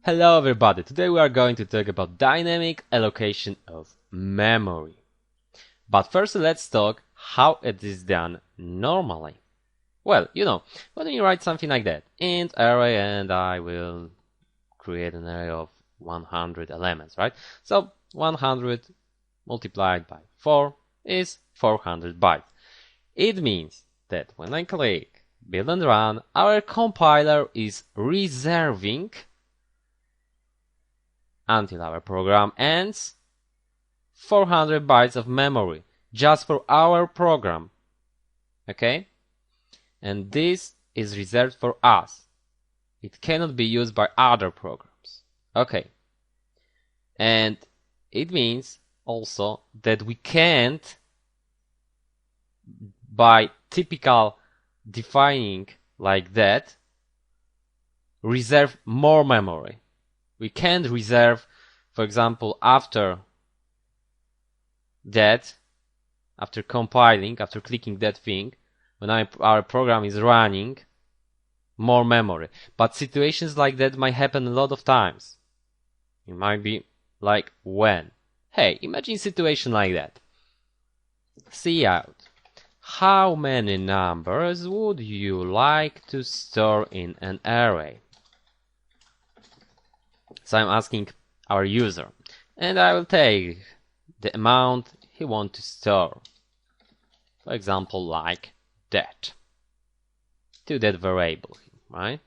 Hello everybody, today we are going to talk about dynamic allocation of memory. But first let's talk how it is done normally. Well, when you write something like that, int array, and I will create an array of 100 elements, right? So 100 multiplied by 4 is 400 bytes. It means that when I click build and run, our compiler is reserving until our program ends 400 bytes of memory just for our program. Okay? And this is reserved for us. It cannot be used by other programs. Okay. And it means also that we can't, by typical defining like that, reserve more memory. We can't reserve, for example, after that, after compiling, after clicking that thing, when our program is running, more memory. But situations like that might happen a lot of times. It might be like when. Hey, imagine a situation like that. Cout. How many numbers would you like to store in an array? So I'm asking our user, and I will take the amount he wants to store. For example, like that, to that variable, right?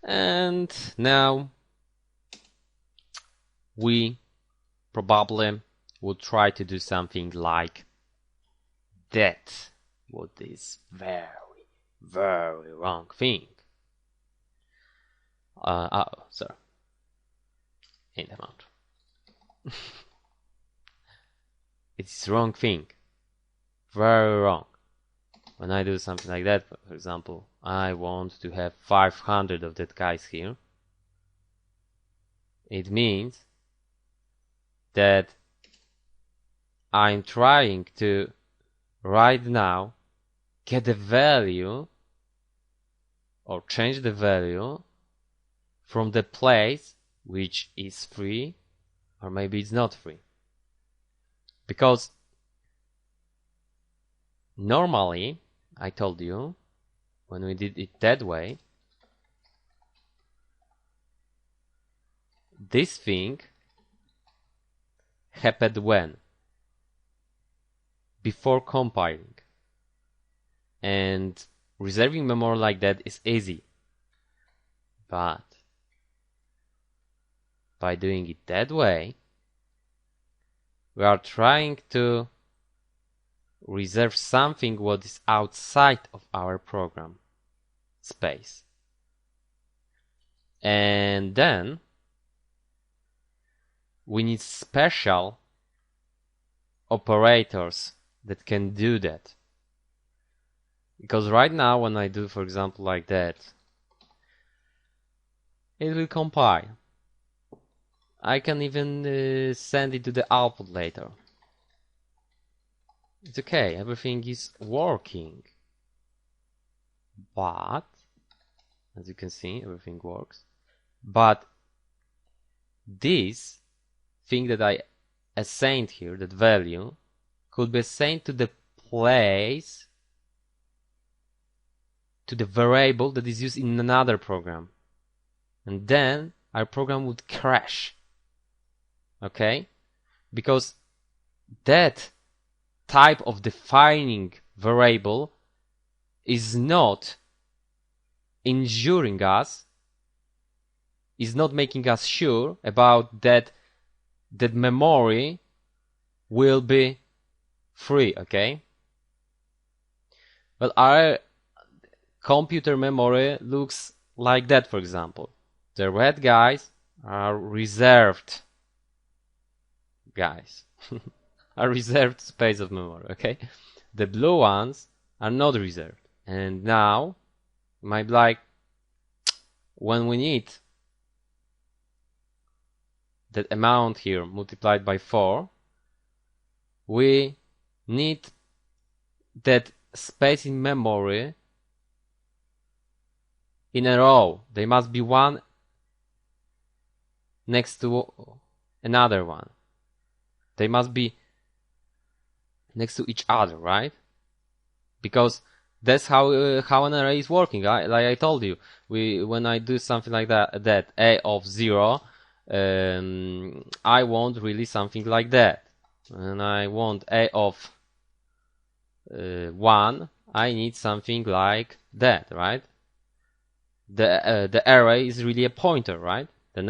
And now we probably would try to do something like that. What is very, very wrong thing. Sorry. Int amount. It's wrong thing. Very wrong. When I do something like that, for example, I want to have 500 of that guys here. It means that I'm trying to right now get the value or change the value from the place which is free, or maybe it's not free. Because normally, I told you, when we did it that way, this thing happened when? Before compiling. And reserving memory like that is easy. But by doing it that way, we are trying to reserve something what is outside of our program space. And then we need special operators that can do that. Because right now when I do, for example, like that, it will compile. I can even send it to the output later. It's okay, everything is working. But, as you can see, everything works. But this thing that I assigned here, that value, could be assigned to the place, to the variable that is used in another program. And then our program would crash. Okay? Because that type of defining variable is not injuring us, is not making us sure about that memory will be free, okay? Well, our computer memory looks like that, for example. The red guys are reserved guys. Are reserved space of memory, okay? The blue ones are not reserved. And now, you might be like, when we need that amount here multiplied by 4, we need that space in memory in a row. They must be one next to another one. They must be next to each other, right? Because that's how an array is working. Like I told you, when I do something like that a of 0, I want really something like that. And I want a of 1, I need something like that, right? The array is really a pointer, right? The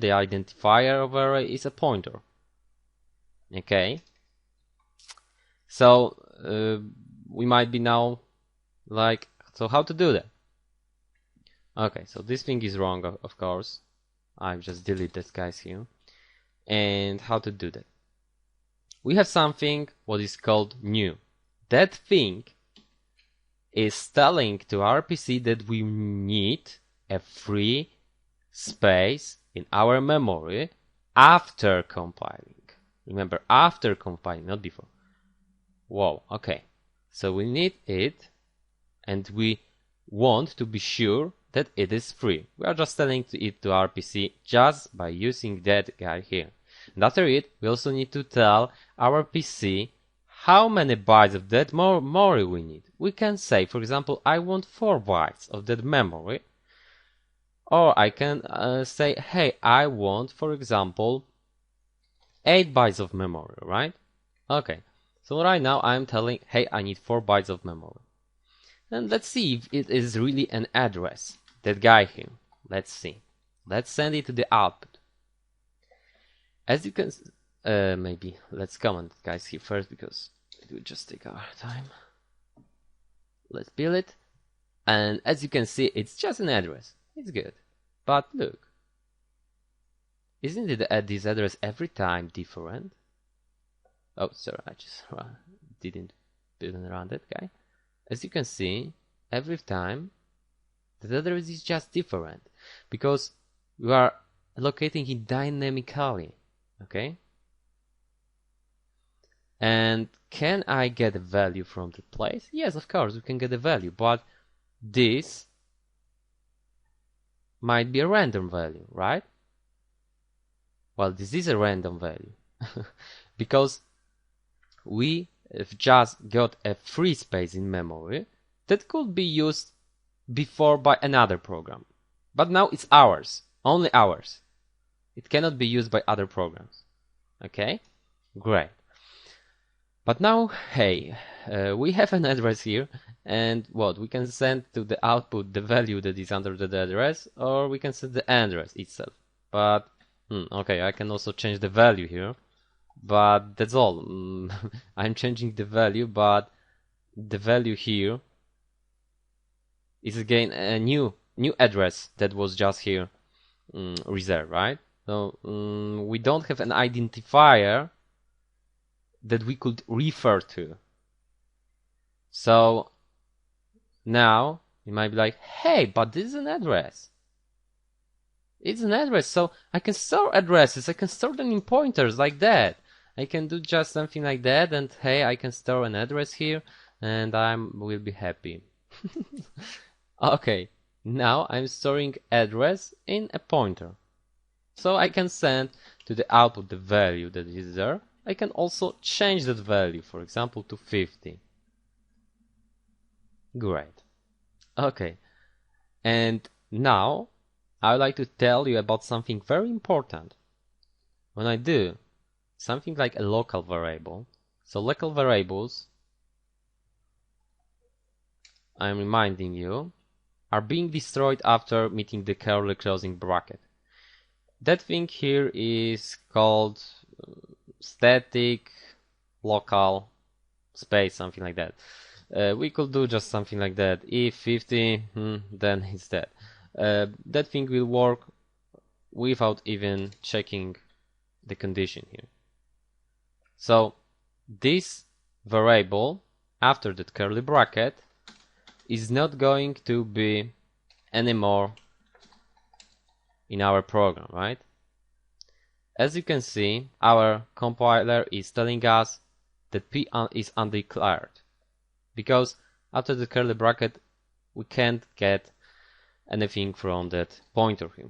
the identifier of array is a pointer. Okay. So we might be now like, so how to do that? Okay, so this thing is wrong, of course. I've just deleted this guys here. And how to do that? We have something what is called new. That thing is telling to our PC that we need a free space in our memory after compiling. Remember, after compiling, not before. Whoa, okay. So we need it, and we want to be sure that it is free. We are just telling it to our PC just by using that guy here. And after it, we also need to tell our PC how many bytes of that memory we need. We can say, for example, I want 4 bytes of that memory. Or I can say, hey, I want, for example, 8 bytes of memory, right? Okay. So right now I'm telling, hey, I need 4 bytes of memory. And let's see if it is really an address. That guy here. Let's see. Let's send it to the output. As you can, maybe let's comment guys here first because it will just take our time. Let's build it. And as you can see, it's just an address. It's good. But look. Isn't it this address every time different? Oh, sorry, I just didn't run that guy. As you can see, every time the address is just different because we are allocating it dynamically. Okay? And can I get a value from the place? Yes, of course, we can get a value, but this might be a random value, right? Well, this is a random value because we have just got a free space in memory that could be used before by another program. But now it's ours, only ours. It cannot be used by other programs. Okay? Great. But now, hey, we have an address here, and what? We can send to the output the value that is under the address, or we can send the address itself. But, okay, I can also change the value here. But that's all. I'm changing the value, but the value here is again a new address that was just here reserved, right? So we don't have an identifier that we could refer to. So now you might be like, hey, but this is an address. It's an address, so I can store addresses. I can store them in pointers like that. I can do just something like that, and hey, I can store an address here, and I will be happy. Okay, now I'm storing address in a pointer. So I can send to the output the value that is there. I can also change that value, for example, to 50. Great. Okay, and now I would like to tell you about something very important. When I do something like a local variable, so local variables, I'm reminding you, are being destroyed after meeting the curly closing bracket. That thing here is called static local space, something like that. We could do just something like that. If 50, then it's that. That thing will work without even checking the condition here. So this variable after that curly bracket is not going to be anymore in our program, right? As you can see, our compiler is telling us that P is undeclared because after the curly bracket we can't get anything from that pointer here.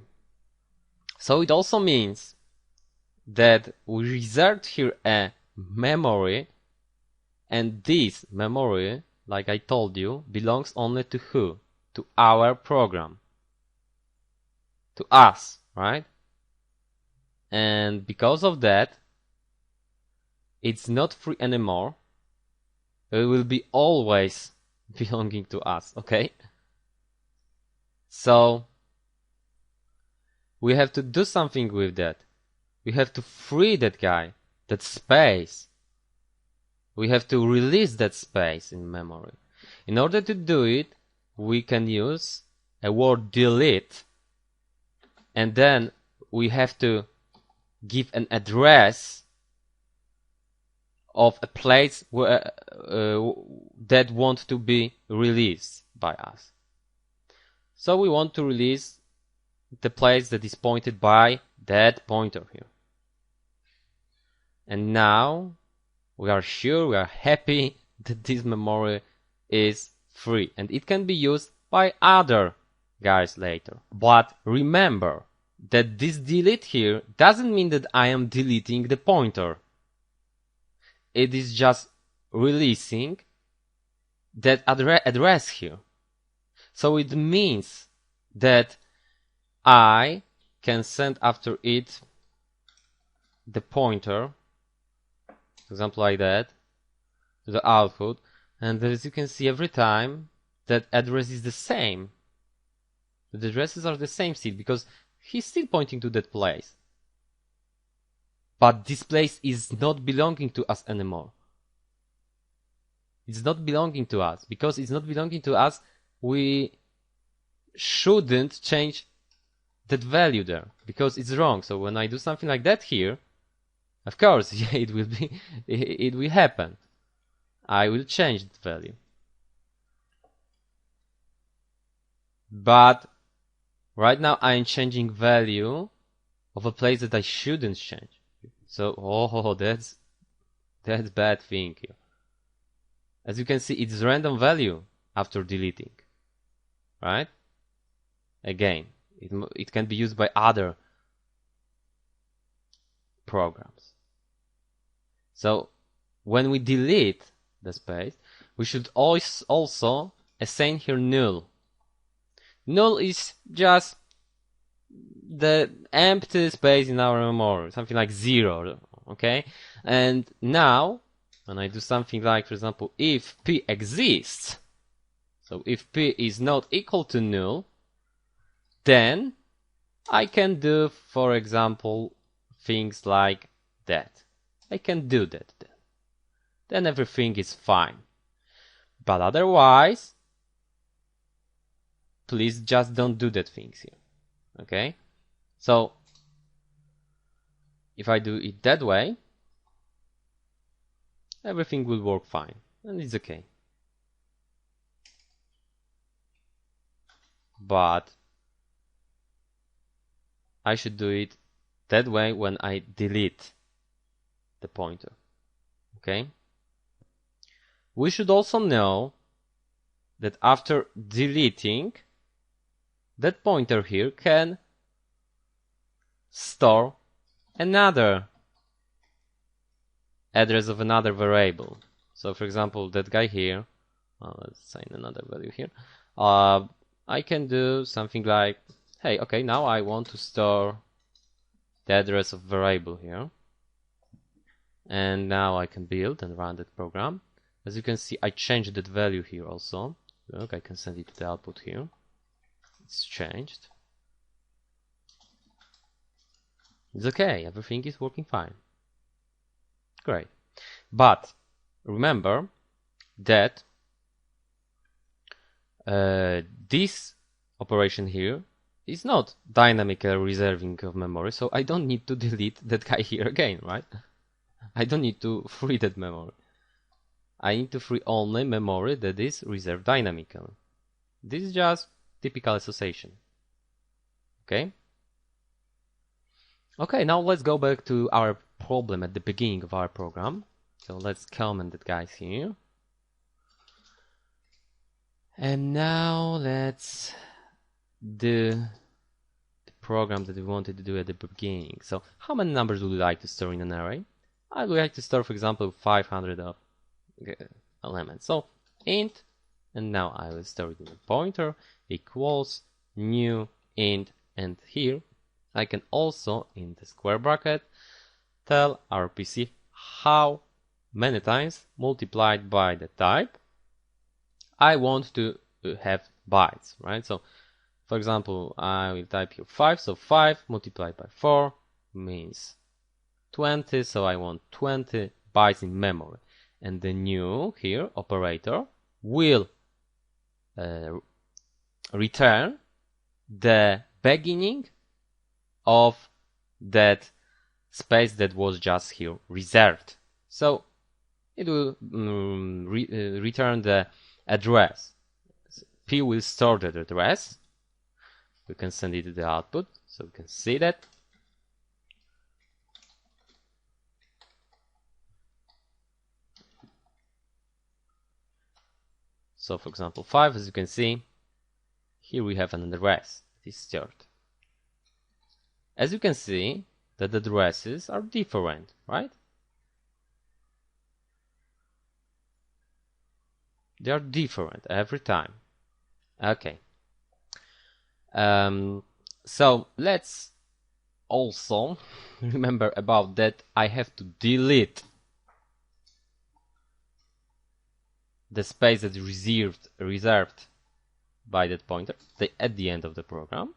So it also means that we reserved here a memory, and this memory, like I told you, belongs only to who? To our program. To us, right? And because of that, it's not free anymore. It will be always belonging to us, okay? So we have to do something with that. We have to free that guy, that space. We have to release that space in memory. In order to do it, we can use a word delete, and then we have to give an address of a place where, that want to be released by us. So we want to release the place that is pointed by that pointer here. And now we are sure, we are happy that this memory is free and it can be used by other guys later. But remember that this delete here doesn't mean that I am deleting the pointer. It is just releasing that address here. So it means that I can send after it the pointer, for example like that, to the output, and as you can see every time that address is the same. The addresses are the same still because he's still pointing to that place. But this place is not belonging to us anymore. It's not belonging to us. Because it's not belonging to us, we shouldn't change that value there. Because it's wrong. So when I do something like that here, of course, yeah, it will happen. I will change the value. But right now I'm changing value of a place that I shouldn't change. So, oh, that's bad thing here. As you can see, it's random value after deleting, right? Again, it can be used by other programs. So, when we delete the space, we should always also assign here null. Null is just the empty space in our memory, something like 0, okay? And now, when I do something like, for example, if p exists, so if p is not equal to null, then I can do, for example, things like that. I can do that then. Then everything is fine. But otherwise, please just don't do that things here, okay? So, if I do it that way, everything will work fine, and it's okay. But I should do it that way when I delete the pointer, okay? We should also know that after deleting, that pointer here can store another address of another variable. So for example, that guy here, let's assign another value here. I can do something like, hey, okay, now I want to store the address of variable here. And now I can build and run that program. As you can see, I changed that value here also. Look, I can send it to the output here. It's changed. It's okay, everything is working fine. Great. But remember that this operation here is not dynamical reserving of memory, so I don't need to delete that guy here again, right? I don't need to free that memory. I need to free only memory that is reserved dynamically. This is just typical association. Okay? Okay, now let's go back to our problem at the beginning of our program. So let's comment that guys here. And now let's do the program that we wanted to do at the beginning. So how many numbers would you like to store in an array? I would like to store, for example, 500 of elements. So int, and now I will store it in a pointer equals new int, and here I can also, in the square bracket, tell our PC how many times multiplied by the type I want to have bytes, right? So for example, I will type here 5, so 5 multiplied by 4 means 20, so I want 20 bytes in memory. And the new here operator will return the beginning of that space that was just here reserved. So it will return the address. P will store the address. We can send it to the output, so we can see that. So for example 5, as you can see, here we have an address that is stored. As you can see, that the addresses are different, right? They are different every time. Okay. So let's also remember about that I have to delete the space that is reserved by that pointer at the end of the program.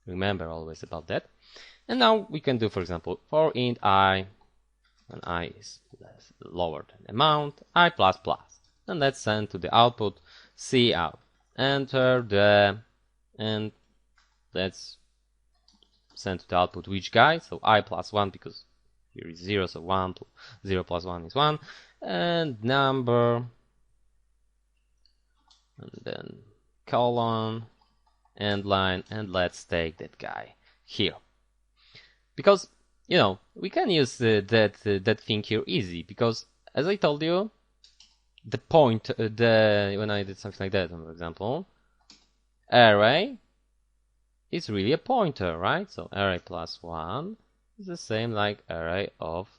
Remember always about that. And now we can do, for example, for int I, when I is lower than amount, I plus plus. And let's send to the output cout. Enter the, and let's send to the output which guy, so I plus 1, because here is 0, so 1, 0 plus 1 is 1, and number, and then colon, end line, and let's take that guy here. Because, you know, we can use that thing here easy, because as I told you, the point, when I did something like that, for example, array is really a pointer, right? So array plus 1 is the same like array of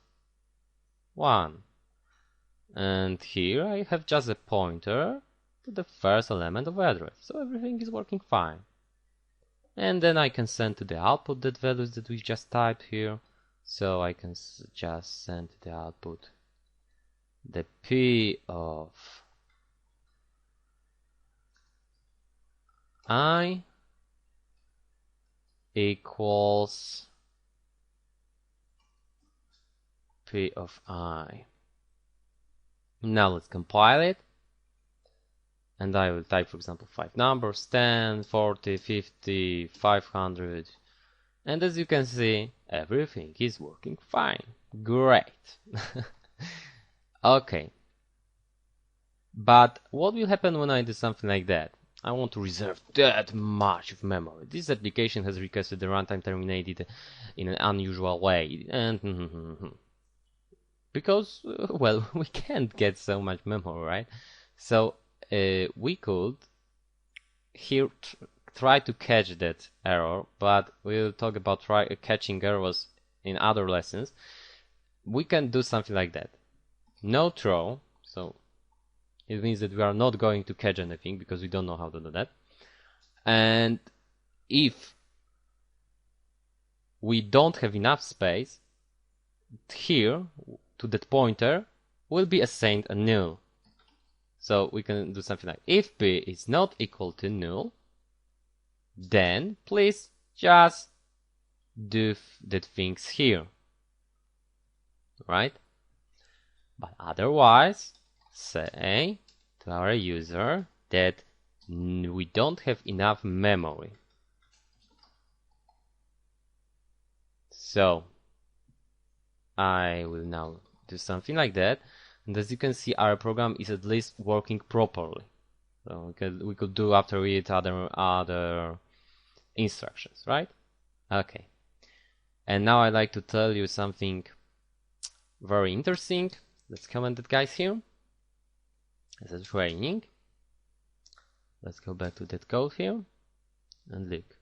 1. And here I have just a pointer to the first element of address. So everything is working fine. And then I can send to the output that values that we just typed here. So I can just send to the output the P of I equals P of I. Now let's compile it. And I will type, for example, 5 numbers, 10, 40, 50, 500. And as you can see, everything is working fine. Great. Okay. But what will happen when I do something like that? I want to reserve that much of memory. This application has requested the runtime terminated in an unusual way. And because, well, we can't get so much memory, right? So we could here try to catch that error, but we'll talk about catching errors in other lessons. We can do something like that. No throw, so it means that we are not going to catch anything because we don't know how to do that. And if we don't have enough space, here to that pointer will be assigned a null. So we can do something like, if p is not equal to null, then please just do the things here, right? But otherwise, say to our user that we don't have enough memory. So I will now do something like that, and as you can see, our program is at least working properly. So we could do after it other instructions, right? Okay. And now I'd like to tell you something very interesting. Let's comment that, guys, here as a training. Let's go back to that code here and look.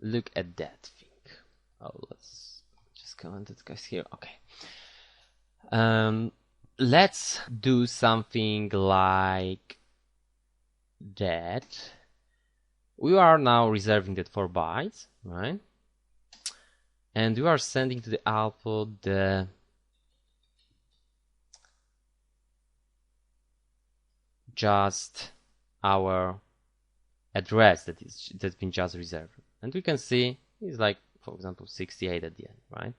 look at that thing. Oh, let's just comment it guys here. Okay. Let's do something like that. We are now reserving that 4 bytes, right? And we are sending to the output the just our address that's been just reserved. And we can see it's like, for example, 68 at the end, right?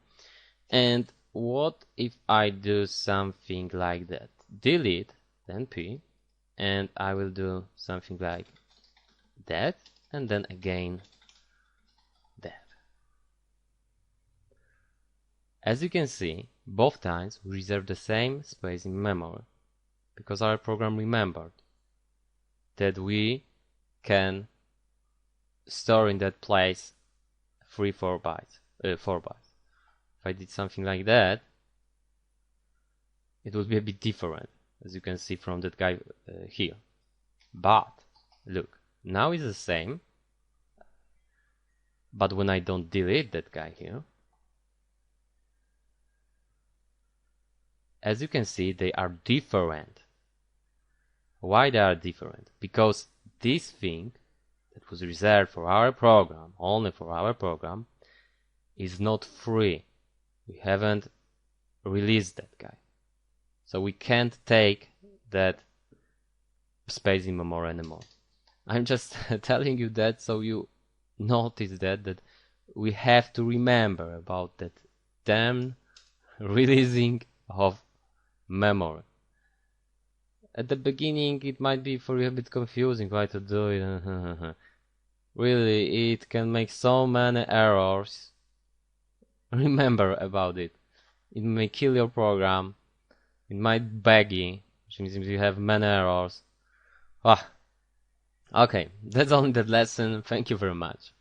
And what if I do something like that? Delete, then P, and I will do something like that, and then again that. As you can see, both times we reserve the same space in memory, because our program remembered that we can store in that place 4 bytes. If I did something like that, it would be a bit different, as you can see from that guy here. But look, now it's the same, but when I don't delete that guy here, as you can see, they are different. Why they are different? Because this thing that was reserved for our program, only for our program, is not free. We haven't released that guy. So we can't take that space in memory anymore. I'm just telling you that so you notice that we have to remember about that damn releasing of memory. At the beginning it might be for you a bit confusing why to do it. Really, it can make so many errors. Remember about it. It may kill your program. It might buggy, which means you have many errors. Okay, that's all in that lesson. Thank you very much.